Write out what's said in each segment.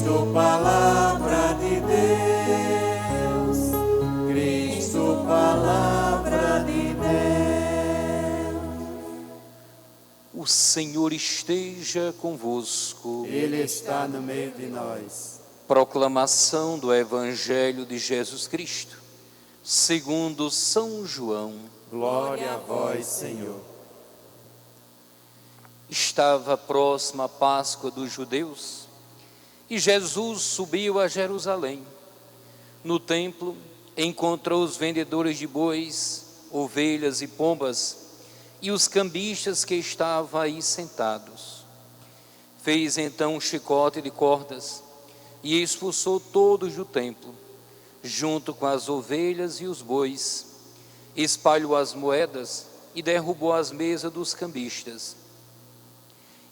Cristo, palavra de Deus, Cristo, palavra de Deus. O Senhor esteja convosco. Ele está no meio de nós. Proclamação do Evangelho de Jesus Cristo, segundo São João. Glória a vós, Senhor. Estava próxima a Páscoa dos judeus e Jesus subiu a Jerusalém. No templo, encontrou os vendedores de bois, ovelhas e pombas e os cambistas que estavam aí sentados. Fez então um chicote de cordas e expulsou todos do templo, junto com as ovelhas e os bois. Espalhou as moedas e derrubou as mesas dos cambistas.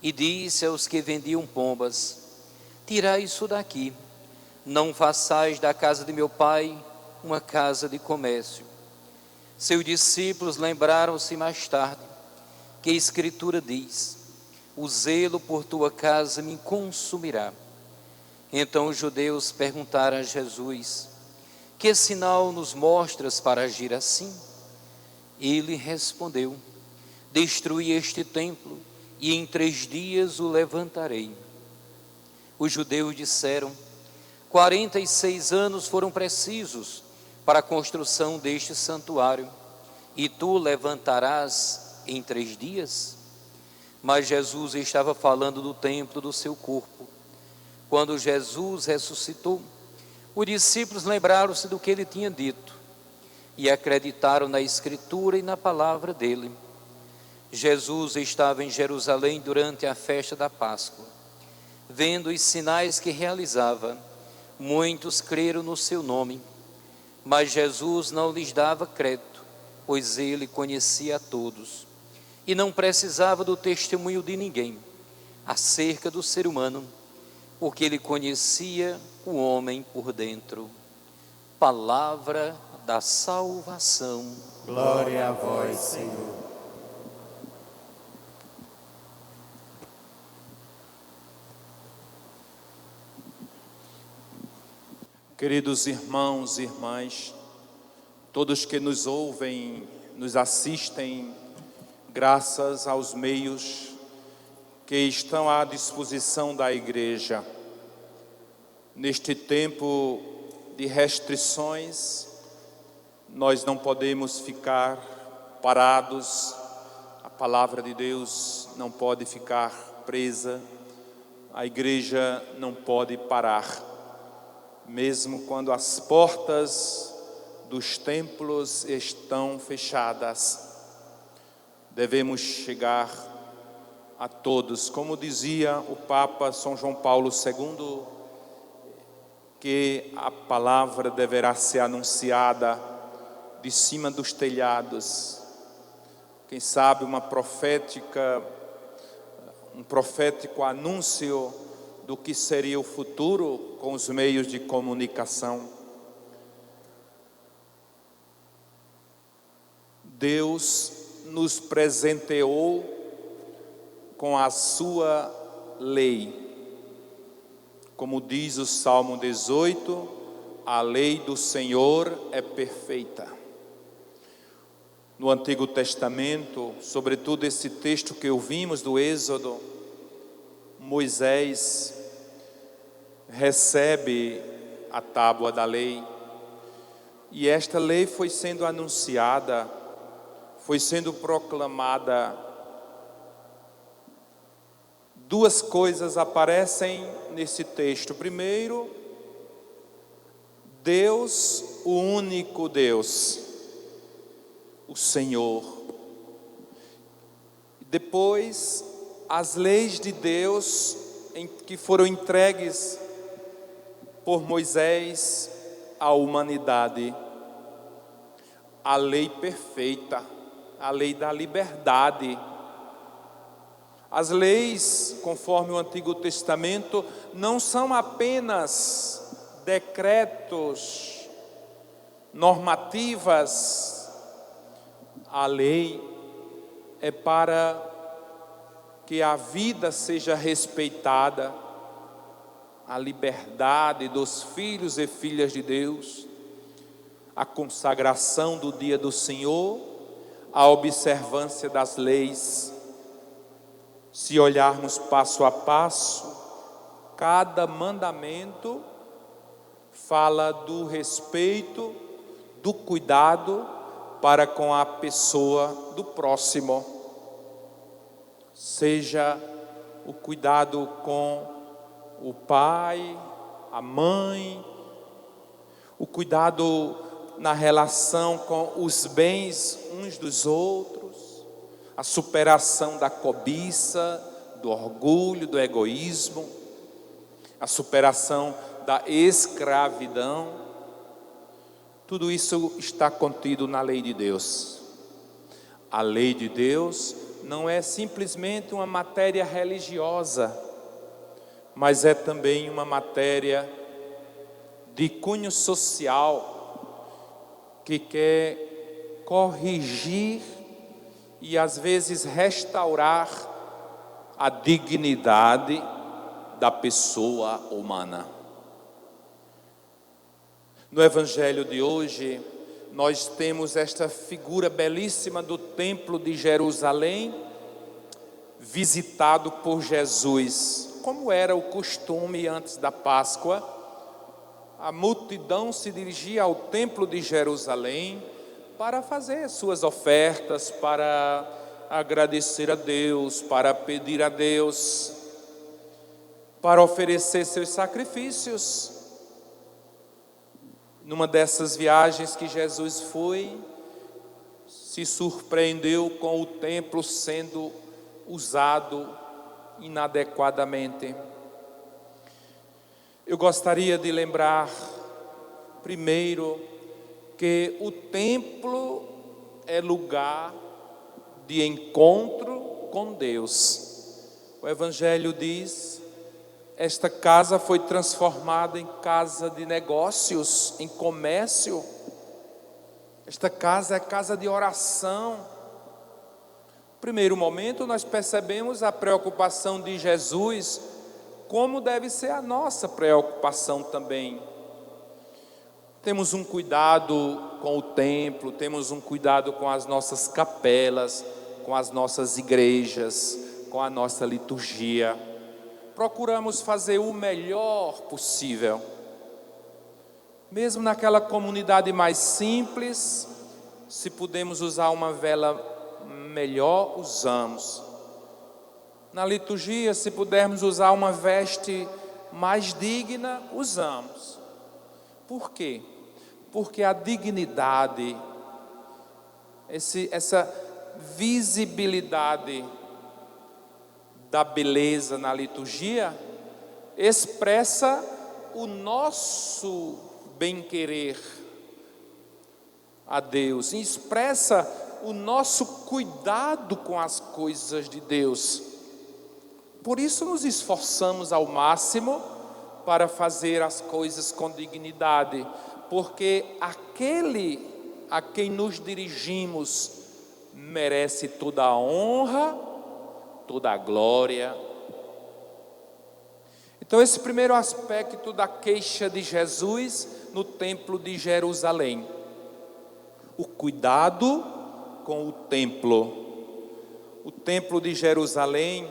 E disse aos que vendiam pombas: tirai isso daqui, não façais da casa de meu pai uma casa de comércio. Seus discípulos lembraram-se mais tarde que a Escritura diz: o zelo por tua casa me consumirá. Então os judeus perguntaram a Jesus: que sinal nos mostras para agir assim? Ele respondeu: destruí este templo e em 3 dias o levantarei. Os judeus disseram: 46 anos foram precisos para a construção deste santuário, e tu levantarás em 3 dias? Mas Jesus estava falando do templo do seu corpo. Quando Jesus ressuscitou, os discípulos lembraram-se do que ele tinha dito e acreditaram na Escritura e na palavra dele. Jesus estava em Jerusalém durante a festa da Páscoa. Vendo os sinais que realizava, muitos creram no seu nome, mas Jesus não lhes dava crédito, pois ele conhecia a todos e não precisava do testemunho de ninguém acerca do ser humano, porque ele conhecia o homem por dentro. Palavra da salvação. Glória a vós, Senhor. Queridos irmãos e irmãs, todos que nos ouvem, nos assistem, graças aos meios que estão à disposição da Igreja. Neste tempo de restrições, nós não podemos ficar parados, a palavra de Deus não pode ficar presa, a Igreja não pode parar. Mesmo quando as portas dos templos estão fechadas, devemos chegar a todos. Como dizia o Papa São João Paulo II, que a palavra deverá ser anunciada de cima dos telhados. Quem sabe um profético anúncio do que seria o futuro com os meios de comunicação. Deus nos presenteou com a sua lei. Como diz o Salmo 18, a lei do Senhor é perfeita. No Antigo Testamento, sobretudo esse texto que ouvimos do Êxodo, Moisés recebe a tábua da lei, e esta lei foi sendo anunciada, foi sendo proclamada. Duas coisas aparecem nesse texto. Primeiro, Deus, o único Deus, o Senhor. Depois, as leis de Deus que foram entregues por Moisés à humanidade. A lei perfeita, a lei da liberdade. As leis, conforme o Antigo Testamento, não são apenas decretos, normativas. A lei é para que a vida seja respeitada. a liberdade dos filhos e filhas de Deus, a consagração do dia do Senhor, a observância das leis. Se olharmos passo a passo, cada mandamento fala do respeito, do cuidado para com a pessoa do próximo. Seja o cuidado com o pai, a mãe, o cuidado na relação com os bens uns dos outros, a superação da cobiça, do orgulho, do egoísmo, a superação da escravidão. Tudo isso está contido na lei de Deus. A lei de Deus não é simplesmente uma matéria religiosa, mas é também uma matéria de cunho social, que quer corrigir e às vezes restaurar a dignidade da pessoa humana. No Evangelho de hoje, nós temos esta figura belíssima do Templo de Jerusalém, visitado por Jesus. Como era o costume antes da Páscoa, a multidão se dirigia ao Templo de Jerusalém para fazer suas ofertas, para agradecer a Deus, para pedir a Deus, para oferecer seus sacrifícios. Numa dessas viagens que Jesus foi, se surpreendeu com o templo sendo usado inadequadamente. Eu gostaria de lembrar, primeiro, que o templo é lugar de encontro com Deus. O Evangelho diz: esta casa foi transformada em casa de negócios, em comércio. Esta casa é casa de oração. No primeiro momento, nós percebemos a preocupação de Jesus, como deve ser a nossa preocupação também. Temos um cuidado com o templo, temos um cuidado com as nossas capelas, com as nossas igrejas, com a nossa liturgia. Procuramos fazer o melhor possível. Mesmo naquela comunidade mais simples, se podemos usar uma vela melhor, usamos. Na liturgia, se pudermos usar uma veste mais digna, usamos. Por quê? Porque a dignidade, essa visibilidade da beleza na liturgia, expressa o nosso bem-querer a Deus, expressa o nosso cuidado com as coisas de Deus. Por isso nos esforçamos ao máximo para fazer as coisas com dignidade, porque aquele a quem nos dirigimos merece toda a honra, toda a glória. Então, esse primeiro aspecto da queixa de Jesus no Templo de Jerusalém, o cuidado com o templo. O Templo de Jerusalém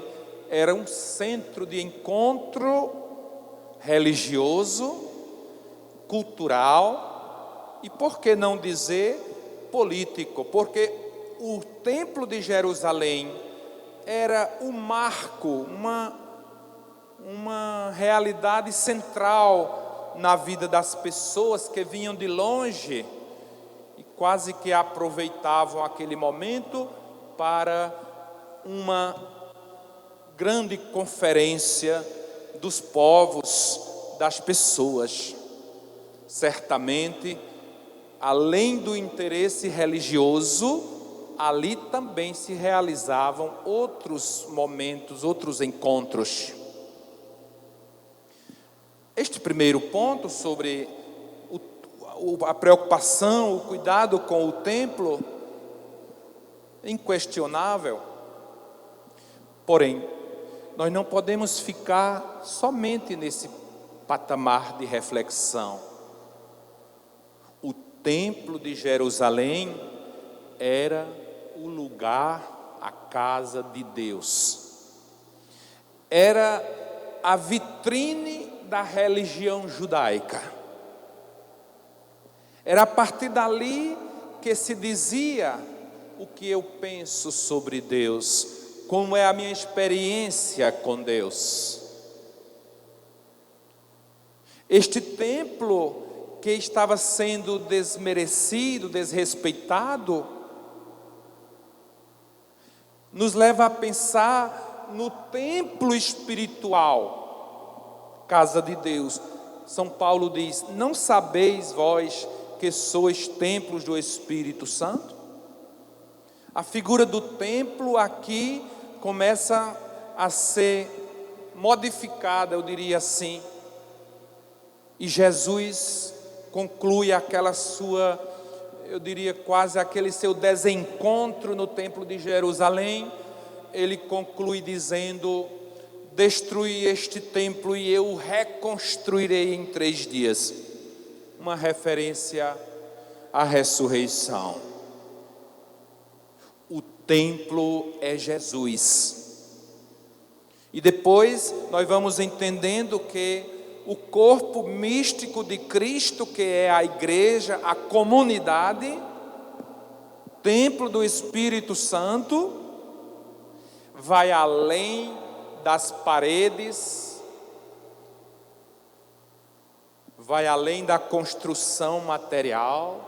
era um centro de encontro religioso, cultural e, por que não dizer, político, porque o Templo de Jerusalém era um marco, uma realidade central na vida das pessoas que vinham de longe e quase que aproveitavam aquele momento para uma grande conferência dos povos, das pessoas. Certamente, além do interesse religioso, ali também se realizavam outros momentos, outros encontros. Este primeiro ponto sobre a preocupação, o cuidado com o templo, é inquestionável. Porém, nós não podemos ficar somente nesse patamar de reflexão. O templo de Jerusalém era o lugar, a casa de Deus. Era a vitrine da religião judaica. Era a partir dali que se dizia o que eu penso sobre Deus, como é a minha experiência com Deus. Este templo que estava sendo desmerecido, desrespeitado, nos leva a pensar no templo espiritual, casa de Deus. São Paulo diz: não sabeis vós que sois templos do Espírito Santo? A figura do templo aqui começa a ser modificada, eu diria assim. E Jesus conclui aquela sua, eu diria quase aquele seu desencontro no templo de Jerusalém. Ele conclui dizendo: destruí este templo e eu o reconstruirei em 3 dias. Uma referência à ressurreição. O templo é Jesus. E depois nós vamos entendendo que o corpo místico de Cristo, que é a igreja, a comunidade, templo do Espírito Santo, vai além das paredes, vai além da construção material,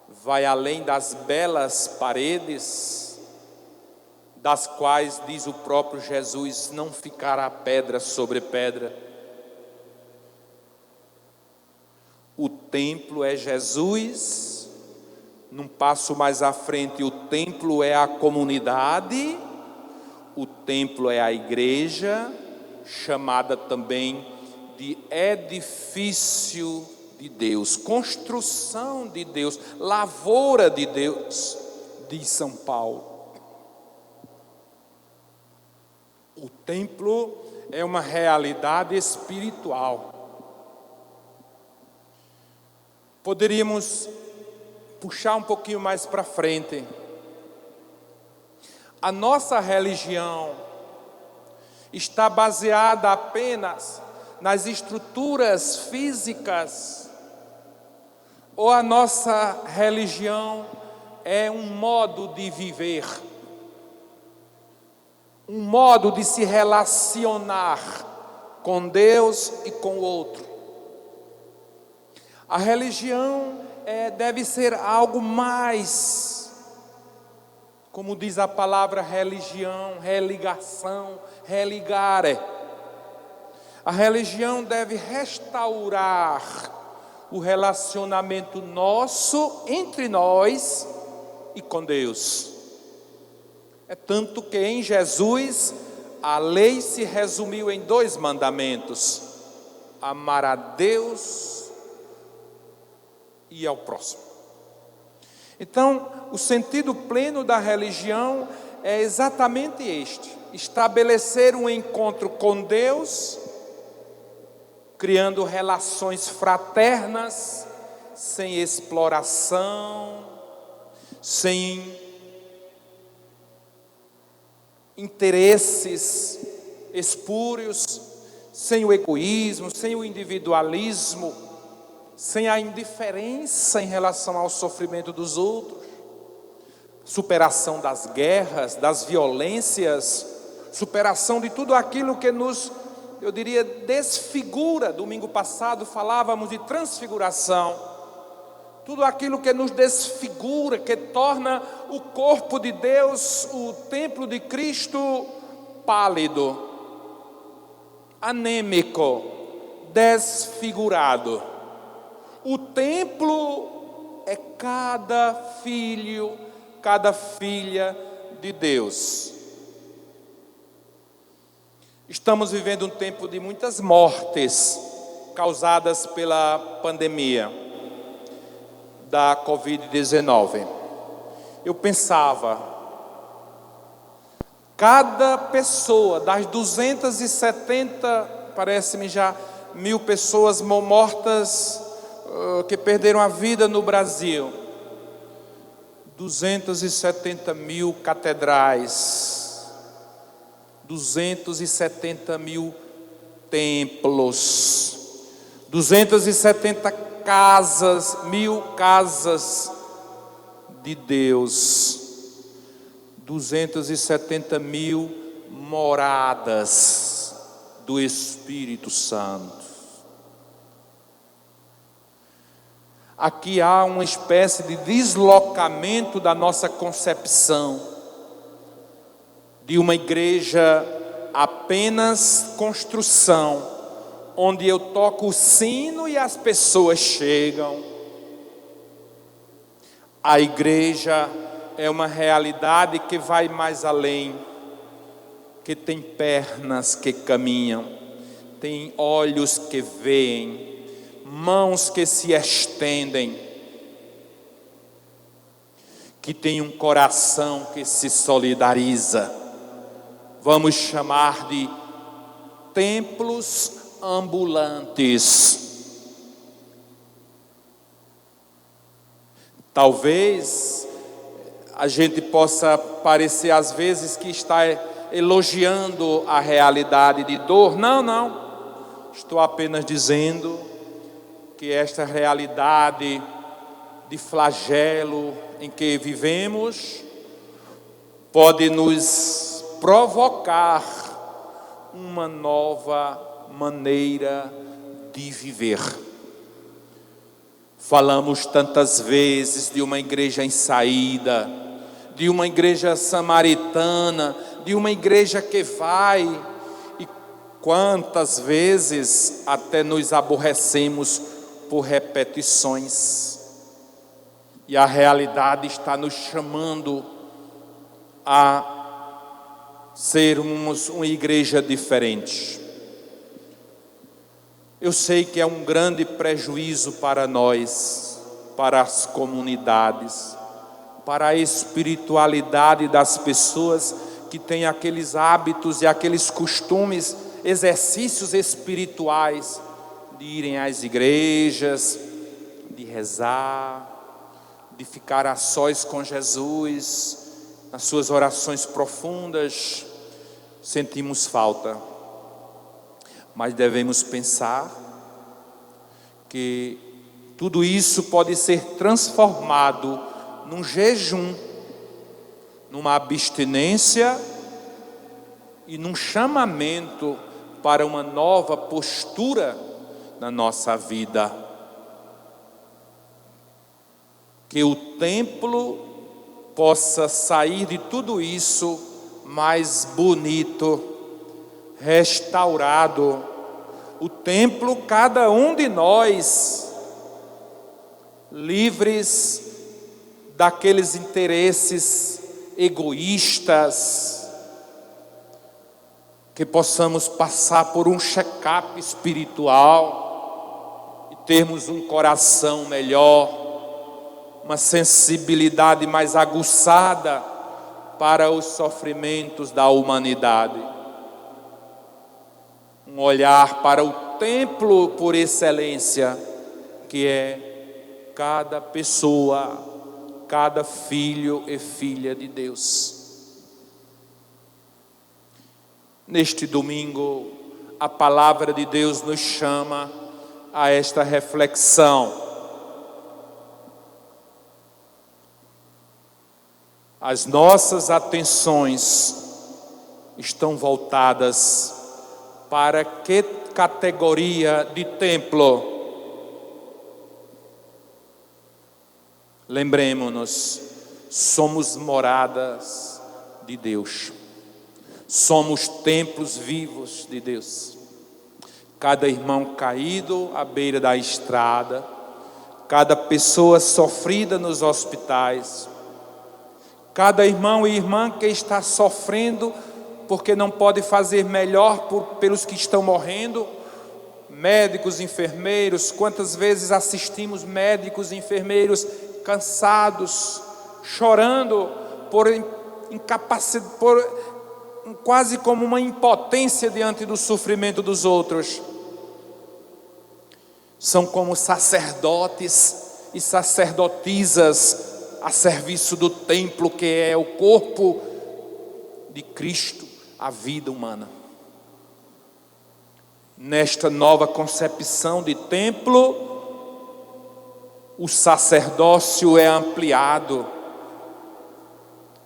vai além das belas paredes, das quais, diz o próprio Jesus, não ficará pedra sobre pedra. O templo é Jesus. Num passo mais à frente, o templo é a comunidade, o templo é a igreja, chamada também de edifício de Deus, construção de Deus, lavoura de Deus, diz São Paulo. O templo é uma realidade espiritual. Poderíamos puxar um pouquinho mais para frente. A nossa religião está baseada apenas nas estruturas físicas, ou a nossa religião é um modo de viver, um modo de se relacionar com Deus e com o outro? A religião deve ser algo mais, como diz a palavra religião, religação, religare. A religião deve restaurar o relacionamento nosso, entre nós e com Deus. É tanto que em Jesus a lei se resumiu em 2 mandamentos: amar a Deus e ao próximo. Então, o sentido pleno da religião é exatamente este: estabelecer um encontro com Deus, criando relações fraternas, sem exploração, sem interesses espúrios, sem o egoísmo, sem o individualismo, sem a indiferença em relação ao sofrimento dos outros, superação das guerras, das violências, superação de tudo aquilo que nos, eu diria, desfigura. Domingo passado falávamos de transfiguração. Tudo aquilo que nos desfigura, que torna o corpo de Deus, o templo de Cristo, pálido, anêmico, desfigurado. O templo é cada filho, cada filha de Deus. Estamos vivendo um tempo de muitas mortes causadas pela pandemia da Covid-19. Eu pensava, cada pessoa das 270, parece-me já, mil pessoas mortas que perderam a vida no Brasil. 270 mil catedrais, 270 mil templos, 270 casas, 1000 casas de Deus, 270 mil moradas do Espírito Santo. Aqui há uma espécie de deslocamento da nossa concepção de uma igreja apenas construção, onde eu toco o sino e as pessoas chegam. A igreja é uma realidade que vai mais além, que tem pernas que caminham, tem olhos que veem, mãos que se estendem, que tem um coração que se solidariza. Vamos chamar de templos ambulantes. Talvez a gente possa parecer às vezes que está elogiando a realidade de dor. Não. Estou apenas dizendo que esta realidade de flagelo em que vivemos pode nos provocar uma nova maneira de viver. Falamos tantas vezes de uma igreja em saída, de uma igreja samaritana, de uma igreja que vai, e quantas vezes até nos aborrecemos por repetições, e a realidade está nos chamando a sermos uma igreja diferente. Eu sei que é um grande prejuízo para nós, para as comunidades, para a espiritualidade das pessoas que têm aqueles hábitos e aqueles costumes, exercícios espirituais, de irem às igrejas, de rezar, de ficar a sós com Jesus, nas suas orações profundas. Sentimos falta, mas devemos pensar que tudo isso pode ser transformado num jejum, numa abstinência e num chamamento para uma nova postura na nossa vida. Que o templo possa sair de tudo isso mais bonito, restaurado. O templo, cada um de nós, livres daqueles interesses egoístas, que possamos passar por um check-up espiritual e termos um coração melhor, uma sensibilidade mais aguçada para os sofrimentos da humanidade, um olhar para o templo por excelência, que é cada pessoa, cada filho e filha de Deus. Neste domingo, a palavra de Deus nos chama a esta reflexão. As nossas atenções estão voltadas para que categoria de templo? Lembremos-nos, somos moradas de Deus. Somos templos vivos de Deus. Cada irmão caído à beira da estrada, cada pessoa sofrida nos hospitais, cada irmão e irmã que está sofrendo porque não pode fazer melhor pelos que estão morrendo, médicos, enfermeiros. Quantas vezes assistimos médicos e enfermeiros cansados, chorando por incapacidade, quase como uma impotência diante do sofrimento dos outros. são como sacerdotes e sacerdotisas a serviço do templo, que é o corpo de Cristo, a vida humana. Nesta nova concepção de templo, o sacerdócio é ampliado.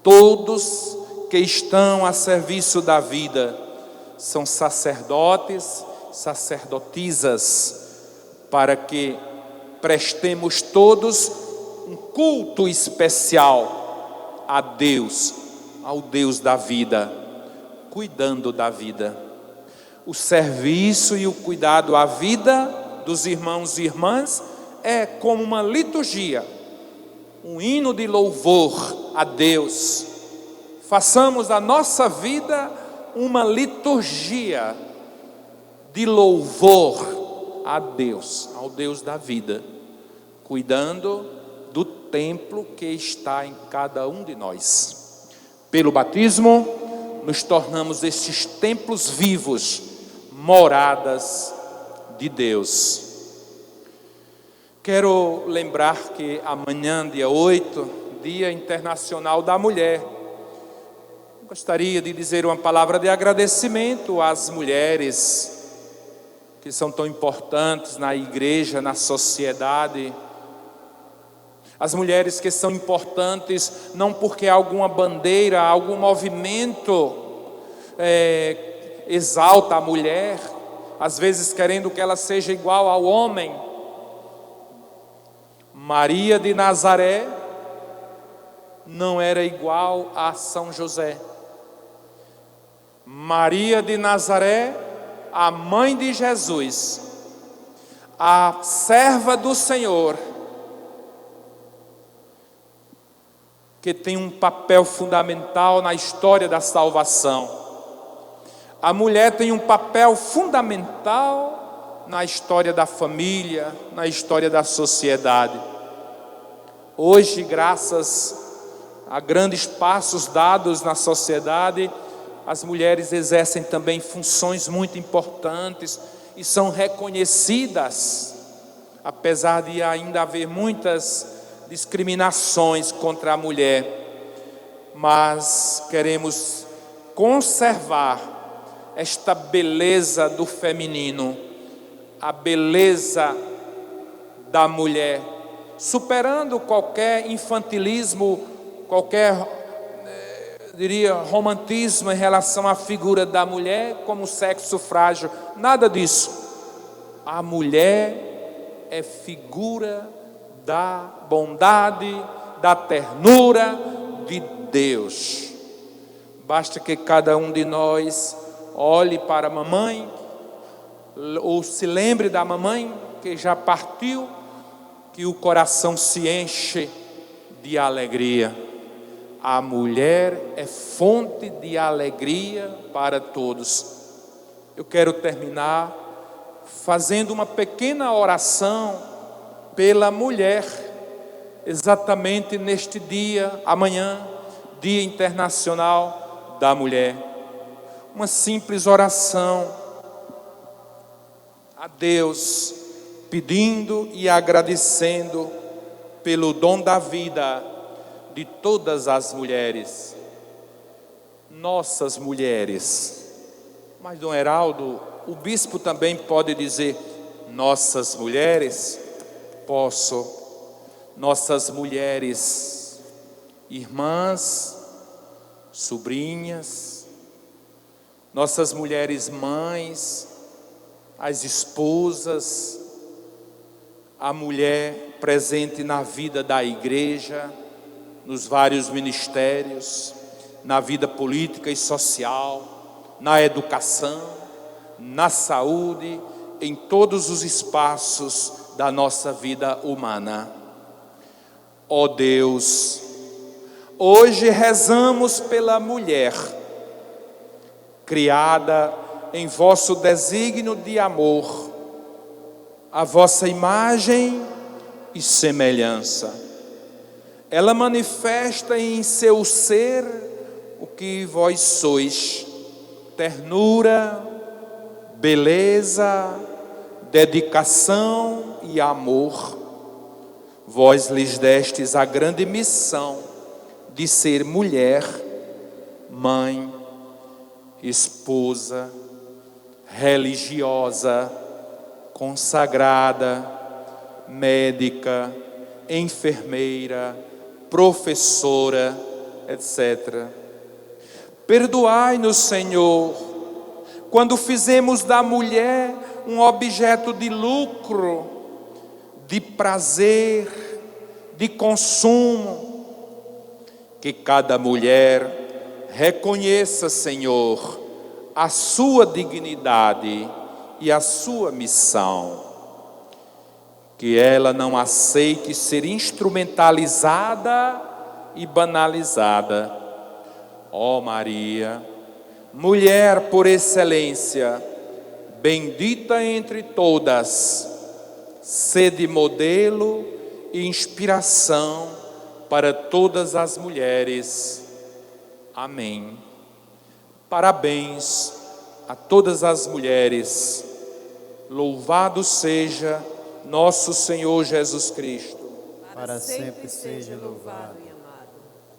Todos que estão a serviço da vida são sacerdotes, sacerdotisas, para que prestemos todos um culto especial a Deus, ao Deus da vida, cuidando da vida. O serviço e o cuidado à vida dos irmãos e irmãs é como uma liturgia, um hino de louvor a Deus. Façamos da nossa vida uma liturgia de louvor a Deus, ao Deus da vida, cuidando do templo que está em cada um de nós. Pelo batismo, nos tornamos estes templos vivos, moradas de Deus. Quero lembrar que amanhã, dia 8, Dia Internacional da Mulher. Gostaria de dizer uma palavra de agradecimento às mulheres que são tão importantes na igreja, na sociedade. As mulheres que são importantes não porque alguma bandeira, algum movimento exalta a mulher, às vezes querendo que ela seja igual ao homem. Maria de Nazaré não era igual a São José. Maria de Nazaré, a mãe de Jesus, a serva do Senhor, que tem um papel fundamental na história da salvação. A mulher tem um papel fundamental na história da família, na história da sociedade. Hoje, graças a grandes passos dados na sociedade, as mulheres exercem também funções muito importantes e são reconhecidas, apesar de ainda haver muitas discriminações contra a mulher. Mas queremos conservar esta beleza do feminino, a beleza da mulher, superando qualquer infantilismo, qualquer romantismo em relação à figura da mulher como sexo frágil. Nada disso. A mulher é figura da bondade, da ternura de Deus. Basta que cada um de nós olhe para a mamãe, ou se lembre da mamãe que já partiu, que o coração se enche de alegria. A mulher é fonte de alegria para todos. Eu quero terminar fazendo uma pequena oração pela mulher, exatamente neste dia, amanhã, Dia Internacional da Mulher. Uma simples oração a Deus, pedindo e agradecendo pelo dom da vida de todas as mulheres, nossas mulheres. Mas, Dom Heraldo, o bispo também pode dizer nossas mulheres? Posso. Nossas mulheres, irmãs, sobrinhas, nossas mulheres mães, as esposas, a mulher presente na vida da igreja, nos vários ministérios, na vida política e social, na educação, na saúde, em todos os espaços da nossa vida humana. Ó Deus, hoje rezamos pela mulher, criada em vosso desígnio de amor, a vossa imagem e semelhança. Ela manifesta em seu ser o que vós sois: ternura, beleza, dedicação e amor, vós lhes destes a grande missão de ser mulher, mãe, esposa, religiosa, consagrada, médica, enfermeira, professora, etc. Perdoai-nos, Senhor, quando fizemos da mulher um objeto de lucro, de prazer, de consumo. Que cada mulher reconheça, Senhor, a sua dignidade e a sua missão. Que ela não aceite ser instrumentalizada e banalizada. Ó Maria, mulher por excelência, bendita entre todas, sede modelo e inspiração para todas as mulheres. Amém. Parabéns a todas as mulheres. Louvado seja nosso Senhor Jesus Cristo. Para sempre seja louvado.